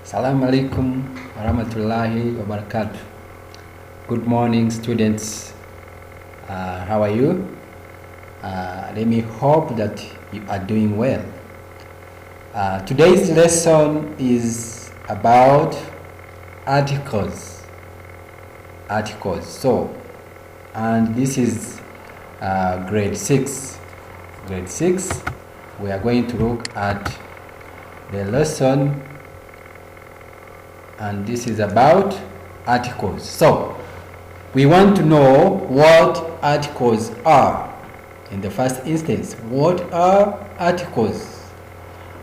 Assalamu alaikum warahmatullahi wabarakatuh. Good morning, students. How are you? Let me hope that you are doing well. Today's lesson is about articles. So, and this is grade 6. Grade 6. We are going to look at the lesson, and this is about articles. So we want to know what articles are. In the first instance, what are articles?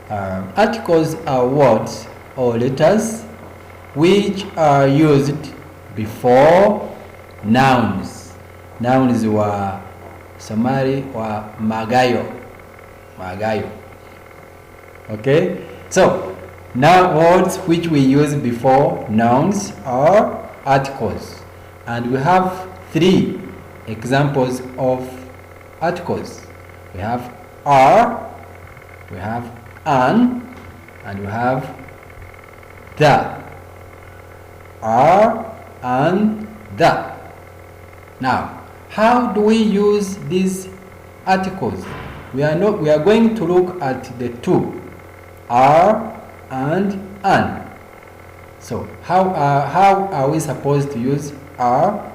Articles are words or letters which are used before nouns. Nouns were Somali or Magayo. Okay, so now words which we use before nouns are articles, and we have 3 examples of articles. We have are, we have an, and we have the. Are and the. Now, how do we use these articles? We are going to look at the 2, are and an. So how are we supposed to use are?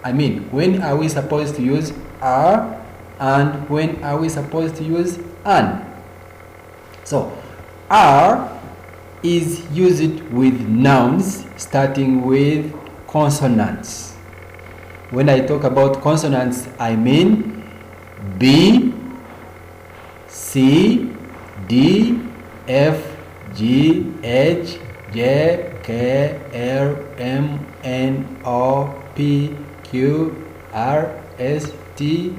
I mean, when are we supposed to use are, and when are we supposed to use an? So are is used with nouns starting with consonants. When I talk about consonants, I mean B, C, D, F, G, H, J, K, L, M, N, O, P, Q, R, S, T,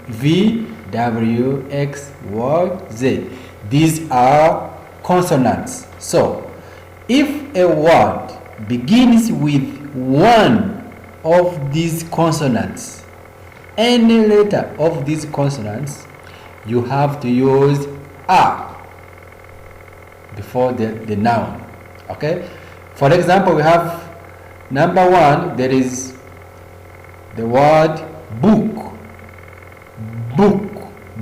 V, W, X, Y, Z. These are consonants. So, if a word begins with one of these consonants, any letter of these consonants, you have to use a before the noun. Okay, for example, we have number 1, there is the word book.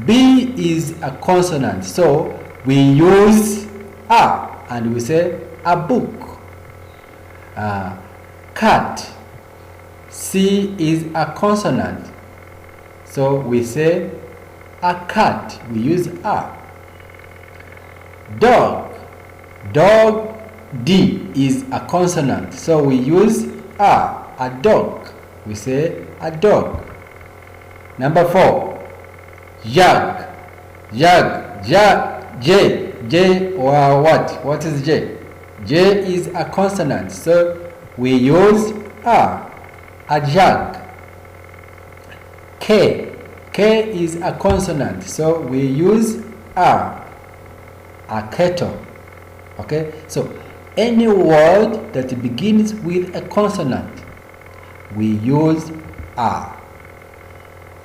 B is a consonant, so we use a and we say a book. Cat, C is a consonant, so we say a cat, we use a. Dog, D is a consonant, so we use a. A dog, we say a dog. Number 4, J, or what is J? J is a consonant, so we use a jug. K is a consonant, so we use a kettle. Okay, so any word that begins with a consonant, we use a.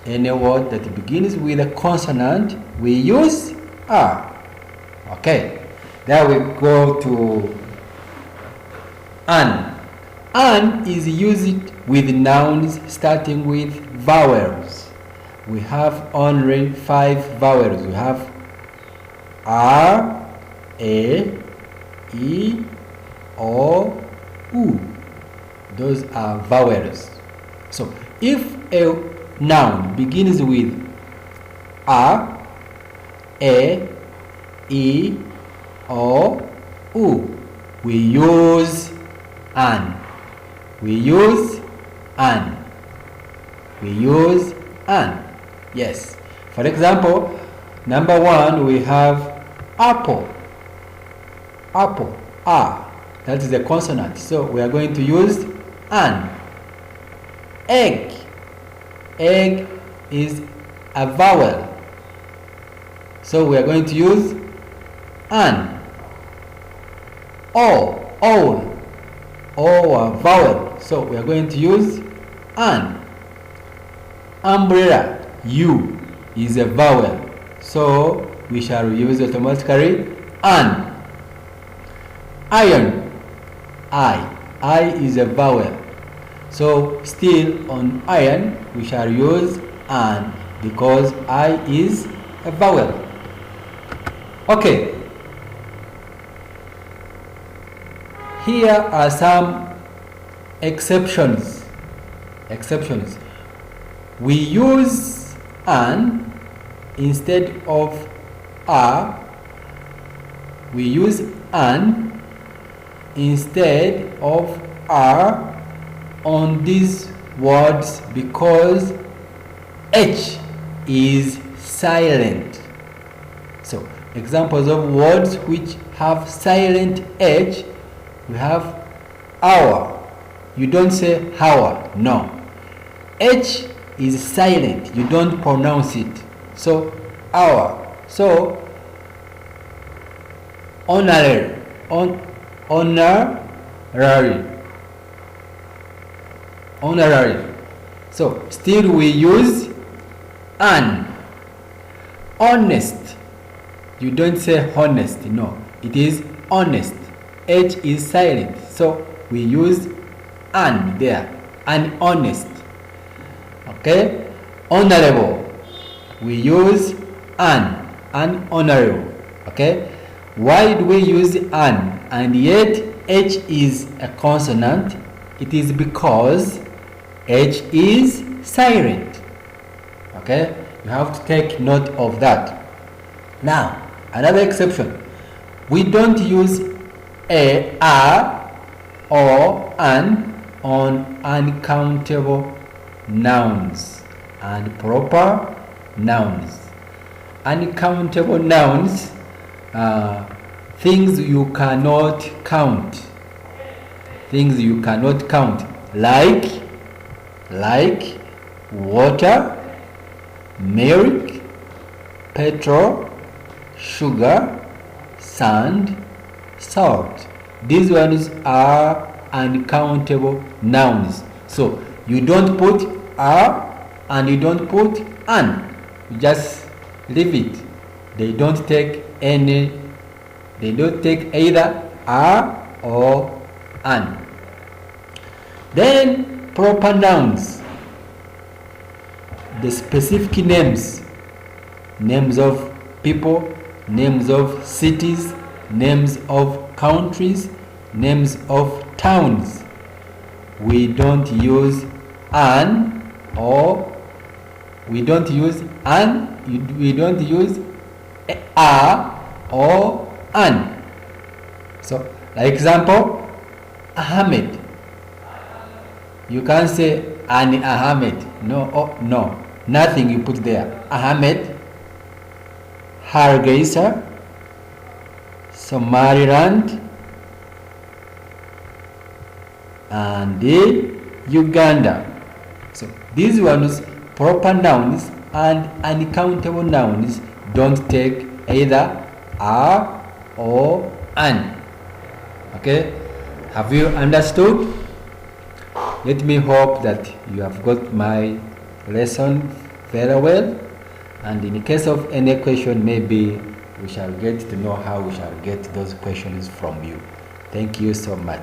Any word that begins with a consonant, we use a. Okay, then we go to an. An is used with nouns starting with vowels. We have only 5 vowels. We have R, A, E, O, U. Those are vowels. So if a noun begins with A, E, O, U, we use an. Yes. For example, number 1, we have apple. A. That is a consonant, so we are going to use an. Egg is a vowel, so we are going to use an. Owl, a vowel, so we are going to use an. Umbrella, U is a vowel, so we shall use automatically an. Iron. I is a vowel. So still on iron we shall use an because I is a vowel. Okay. Here are some exceptions. We use an instead of a. We use an instead of are on these words because H is silent. So examples of words which have silent H, we have hour. You don't say hour, no. H is silent, you don't pronounce it. So hour. So honorary. So still we use an. Honest. You don't say honest, no. It is honest. H is silent. So we use an there. An honest. Okay. Honorable. We use an honorable. Okay. Why do we use an and yet H is a consonant? It is because H is silent. Okay, you have to take note of that. Now, another exception. We don't use a or an on uncountable nouns and proper nouns. Uncountable nouns, things you cannot count. Things you cannot count, like water, milk, petrol, sugar, sand, salt. These ones are uncountable nouns. So you don't put are and you don't put an. You just leave it. They don't take either are or an. Then proper nouns, the specific names, names of people, names of cities, names of countries, names of towns. We don't use an or we don't use an, we don't use a or an. So, like example, Ahmed. You can't say an Ahmed. No, no, nothing you put there. Ahmed, Hargeisa, Somaliland, and Uganda. So these ones, proper nouns and uncountable nouns, don't take either are or an. Okay, have you understood? Let me hope that you have got my lesson very well, and in case of any question, maybe we shall get to know how we shall get those questions from you. Thank you so much.